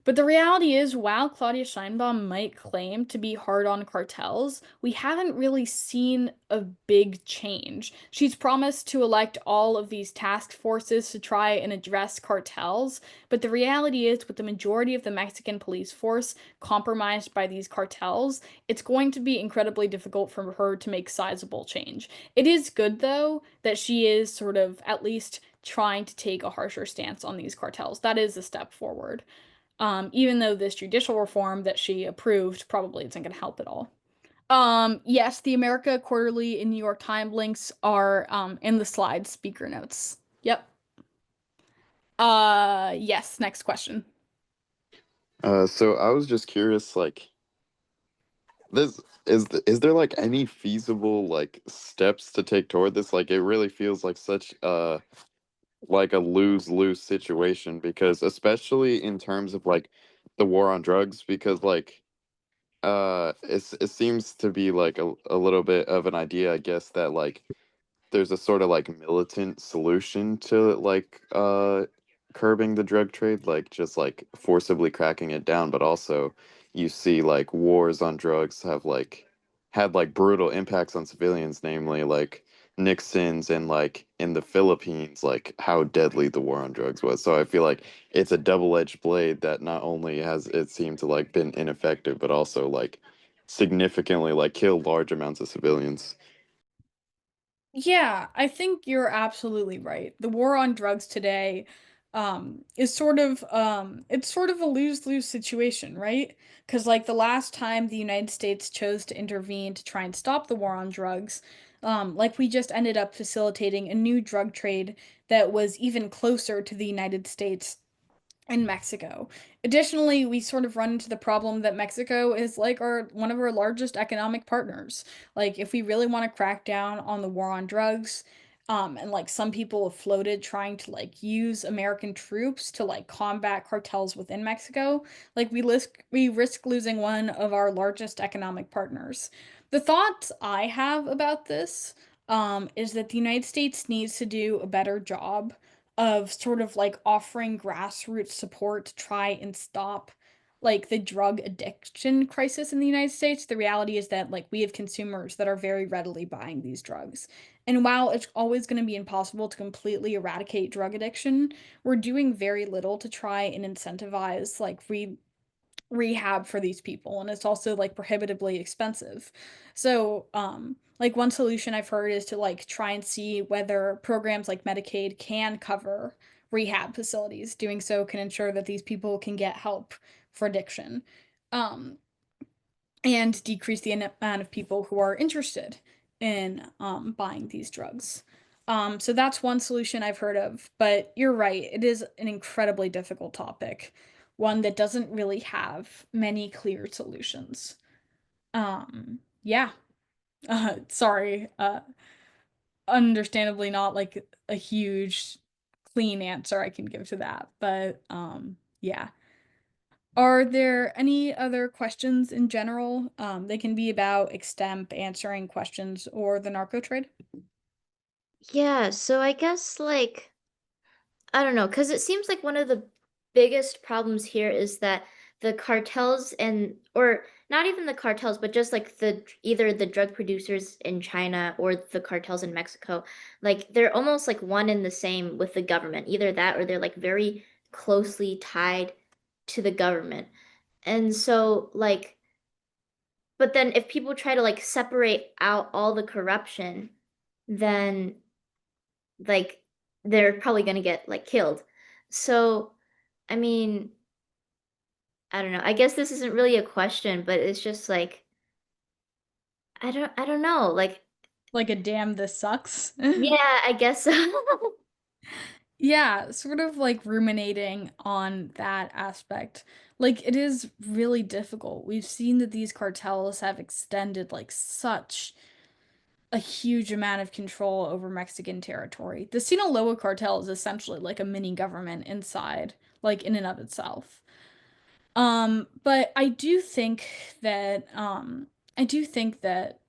S1: But the reality is, while Claudia Sheinbaum might claim to be hard on cartels, we haven't really seen a big change. She's promised to elect all of these task forces to try and address cartels, but the reality is, with the majority of the Mexican police force compromised by these cartels, it's going to be incredibly difficult for her to make sizable change. It is good, though, that she is sort of at least trying to take a harsher stance on these cartels. That is a step forward. Even though this judicial reform that she approved probably isn't going to help at all. Yes, the America Quarterly and New York Times links are in the slide speaker notes. Yep. Yes, next question.
S3: So I was just curious, like, this is there like any feasible like steps to take toward this? Like, it really feels like such like a lose-lose situation because especially in terms of like the war on drugs, because like it seems to be like a little bit of an idea, I guess, that like there's a sort of like militant solution to like curbing the drug trade, like just like forcibly cracking it down, but also you see like wars on drugs have like had like brutal impacts on civilians, namely like Nixon's and like in the Philippines, like how deadly the war on drugs was. So I feel like it's a double-edged blade that not only has it seemed to like been ineffective, but also like significantly like killed large amounts of civilians.
S1: Yeah, I think you're absolutely right. The war on drugs today is sort of it's sort of a lose-lose situation, right? Because like the last time the United States chose to intervene to try and stop the war on drugs, like we just ended up facilitating a new drug trade that was even closer to the United States and Mexico. Additionally, we sort of run into the problem that Mexico is like our one of our largest economic partners. Like if we really want to crack down on the war on drugs, and like some people have floated trying to like use American troops to like combat cartels within Mexico, like we risk losing one of our largest economic partners. The thoughts I have about this is that the United States needs to do a better job of sort of like offering grassroots support to try and stop like the drug addiction crisis in the United States. The reality is that like we have consumers that are very readily buying these drugs. And while it's always going to be impossible to completely eradicate drug addiction, we're doing very little to try and incentivize like rehab for these people, and it's also like prohibitively expensive. So like one solution I've heard is to like try and see whether programs like Medicaid can cover rehab facilities. Doing so can ensure that these people can get help for addiction, um and decrease the amount of people who are interested in buying these drugs. So that's one solution I've heard of, but you're right, it is an incredibly difficult topic, one that doesn't really have many clear solutions. Yeah, sorry, understandably not like a huge clean answer I can give to that, but yeah. Are there any other questions in general? They can be about Extemp answering questions or the narco trade.
S4: Yeah, so I guess like I don't know, because it seems like one of the biggest problems here is that the cartels and or not even the cartels, but just like the either the drug producers in China or the cartels in Mexico, like they're almost like one and the same with the government. Either that or they're like very closely tied to the government. And so like but then if people try to like separate out all the corruption, then like they're probably going to get like killed. So, I mean, I don't know. I guess this isn't really a question, but it's just like I don't know. Like
S1: Like a damn, this sucks.
S4: yeah, I guess so.
S1: Yeah, sort of like ruminating on that aspect. Like it is really difficult. We've seen that these cartels have extended like such a huge amount of control over Mexican territory. The Sinaloa cartel is essentially like a mini government inside, like in and of itself. But I do think that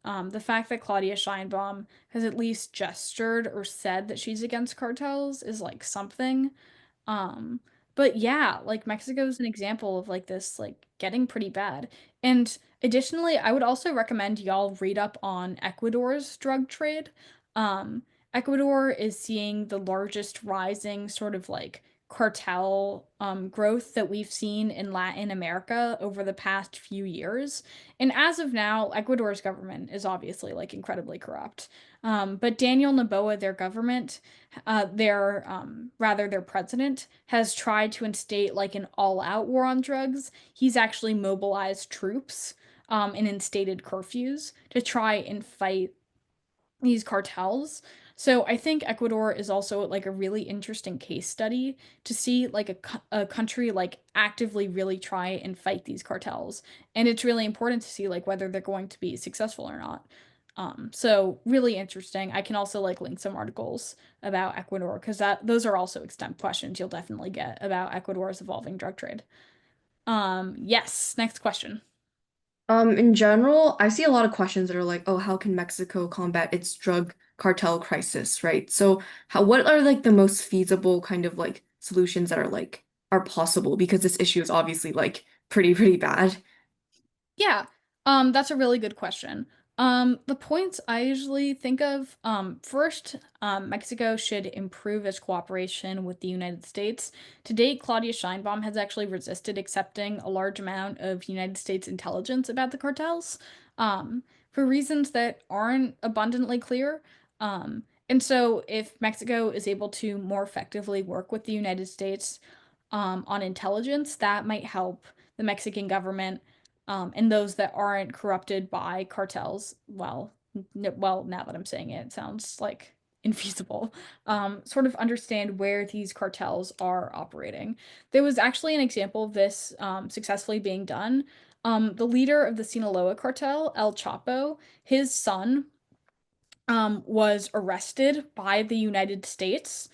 S1: the fact that Claudia Scheinbaum has at least gestured or said that she's against cartels is like something. Um, but yeah, like Mexico's an example of like this like getting pretty bad. And additionally, I would also recommend y'all read up on Ecuador's drug trade. Um, Ecuador is seeing the largest rising sort of like cartel growth that we've seen in Latin America over the past few years. And as of now, Ecuador's government is obviously like incredibly corrupt. But Daniel Noboa, their government, their president has tried to instate like an all-out war on drugs. He's actually mobilized troops and instated curfews to try and fight these cartels. So I think Ecuador is also like a really interesting case study to see like a country like actively really try and fight these cartels. And it's really important to see like whether they're going to be successful or not. So really interesting. I can also like link some articles about Ecuador because that those are also extemp questions you'll definitely get about Ecuador's evolving drug trade. Yes, next question.
S5: In general, I see a lot of questions that are like, oh, how can Mexico combat its drug cartel crisis, right? So what are like the most feasible kind of like solutions that are possible? Because this issue is obviously like pretty bad.
S1: Yeah, that's a really good question. The points I usually think of, first, Mexico should improve its cooperation with the United States. To date, Claudia Sheinbaum has actually resisted accepting a large amount of United States intelligence about the cartels, for reasons that aren't abundantly clear. And so, if Mexico is able to more effectively work with the United States, on intelligence, that might help the Mexican government and those that aren't corrupted by cartels. Well, now that I'm saying it, it sounds like infeasible. Sort of understand where these cartels are operating. There was actually an example of this successfully being done. The leader of the Sinaloa cartel, El Chapo, his son was arrested by the United States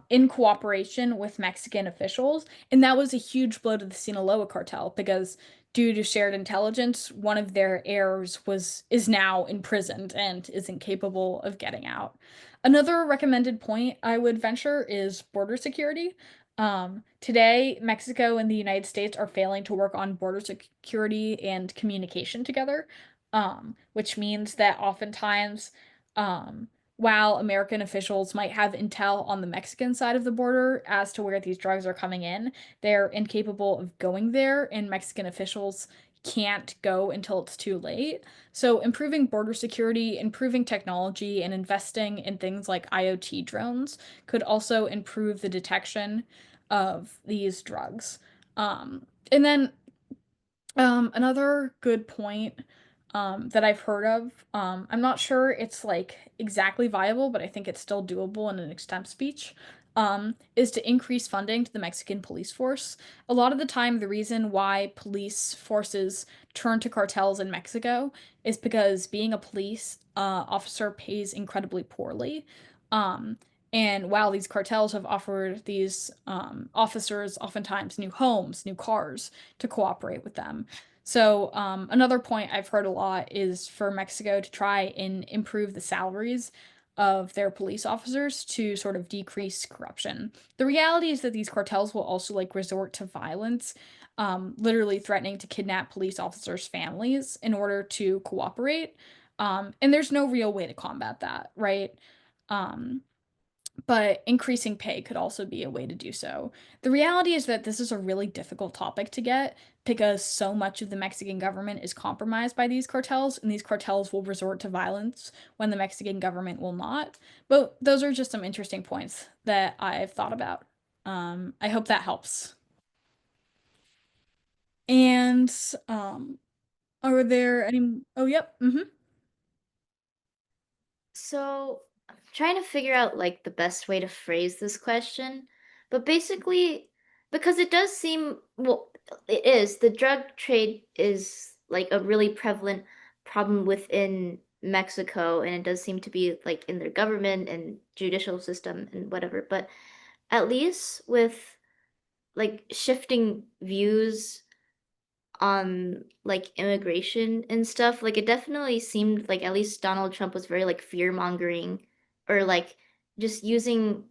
S1: in cooperation with Mexican officials. And that was a huge blow to the Sinaloa cartel because due to shared intelligence, one of their heirs is now imprisoned and is incapable of getting out. Another recommended point I would venture is border security. Today, Mexico and the United States are failing to work on border security and communication together, which means that oftentimes um, while American officials might have intel on the Mexican side of the border as to where these drugs are coming in, they're incapable of going there, and Mexican officials can't go until it's too late. So, improving border security, improving technology, and investing in things like IoT drones could also improve the detection of these drugs. And then another good point that I've heard of, I'm not sure it's like exactly viable, but I think it's still doable in an extemp speech, is to increase funding to the Mexican police force. A lot of the time, the reason why police forces turn to cartels in Mexico is because being a police officer pays incredibly poorly. Um, and while these cartels have offered these officers oftentimes new homes, new cars to cooperate with them. So, another point I've heard a lot is for Mexico to try and improve the salaries of their police officers to sort of decrease corruption. The reality is that these cartels will also like resort to violence, literally threatening to kidnap police officers' families in order to cooperate. And there's no real way to combat that, right? Um, but increasing pay could also be a way to do so. The reality is that this is a really difficult topic to get because so much of the Mexican government is compromised by these cartels, and these cartels will resort to violence when the Mexican government will not. But those are just some interesting points that I've thought about. I hope that helps. And are there any? Oh, yep.
S4: So I'm trying to figure out like the best way to phrase this question, but basically, because it does seem, well, it is, the drug trade is like a really prevalent problem within Mexico, and it does seem to be like in their government and judicial system and whatever, but at least with like shifting views on like immigration and stuff, like it definitely seemed like at least Donald Trump was very like fear mongering or like just using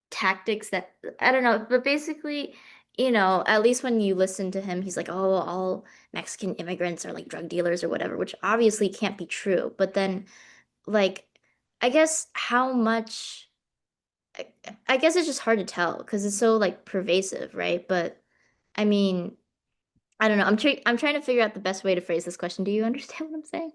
S4: tactics that I don't know, but basically, at least when you listen to him, he's like, oh, all Mexican immigrants are like drug dealers or whatever, which obviously can't be true. But then, like, I guess how much, I, I guess it's just hard to tell because it's so like pervasive, right? But I mean, I don't know. I'm trying to figure out the best way to phrase this question. Do you understand what I'm saying?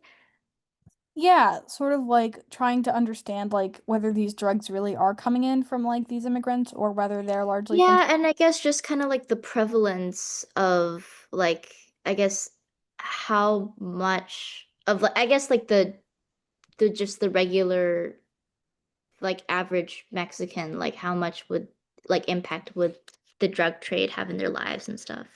S1: Yeah, sort of like trying to understand like whether these drugs really are coming in from like these immigrants or whether they're largely from.
S4: Yeah, and I guess just kind of like the prevalence of like I guess how much of like I guess like the just the regular like average Mexican, like how much would like impact would the drug trade have in their lives and stuff?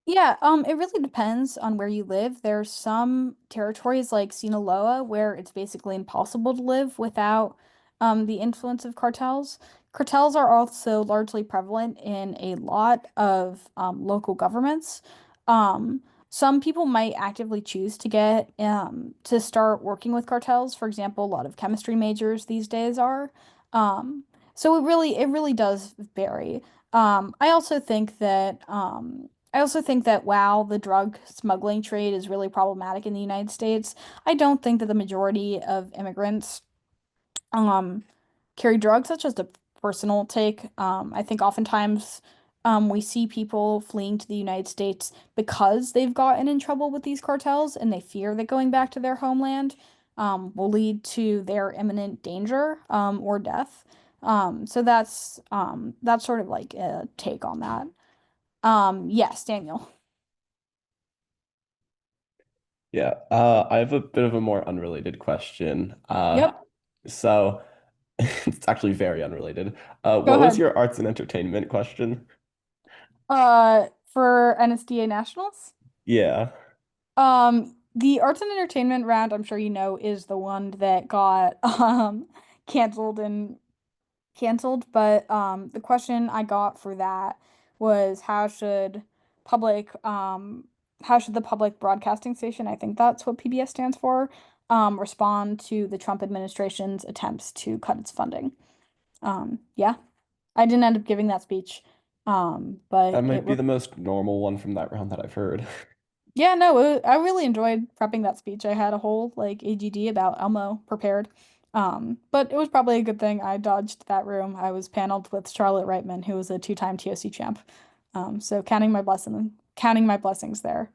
S1: Yeah, it really depends on where you live. There's some territories like Sinaloa where it's basically impossible to live without the influence of cartels. Cartels are also largely prevalent in a lot of local governments. Some people might actively choose to get to start working with cartels. For example, a lot of chemistry majors these days are. Um, so it really does vary. I also think that while the drug smuggling trade is really problematic in the United States, I don't think that the majority of immigrants um, carry drugs. That's just a personal take. I think oftentimes we see people fleeing to the United States because they've gotten in trouble with these cartels and they fear that going back to their homeland will lead to their imminent danger or death. So that's sort of like a take on that. Yes, Daniel.
S6: Yeah, I have a bit of a more unrelated question.
S1: Yep.
S6: So it's actually very unrelated.
S1: Go
S6: What was
S1: ahead.
S6: your arts and entertainment question?
S1: For NSDA Nationals,
S6: Yeah.
S1: the arts and entertainment round, I'm sure you know, is the one that got canceled and canceled. But the question I got for that was public how should the public broadcasting station, I think that's what PBS stands for, respond to the Trump administration's attempts to cut its funding. Yeah, I didn't end up giving that speech.
S6: That
S1: But it
S6: might be
S1: was
S6: the most normal one from that round that I've heard.
S1: yeah, no, I really enjoyed prepping that speech. I had a whole like AGD about Elmo prepared. But it was probably a good thing I dodged that room. I was paneled with Charlotte Reitman, who was a two-time TOC champ. So counting my blessings there.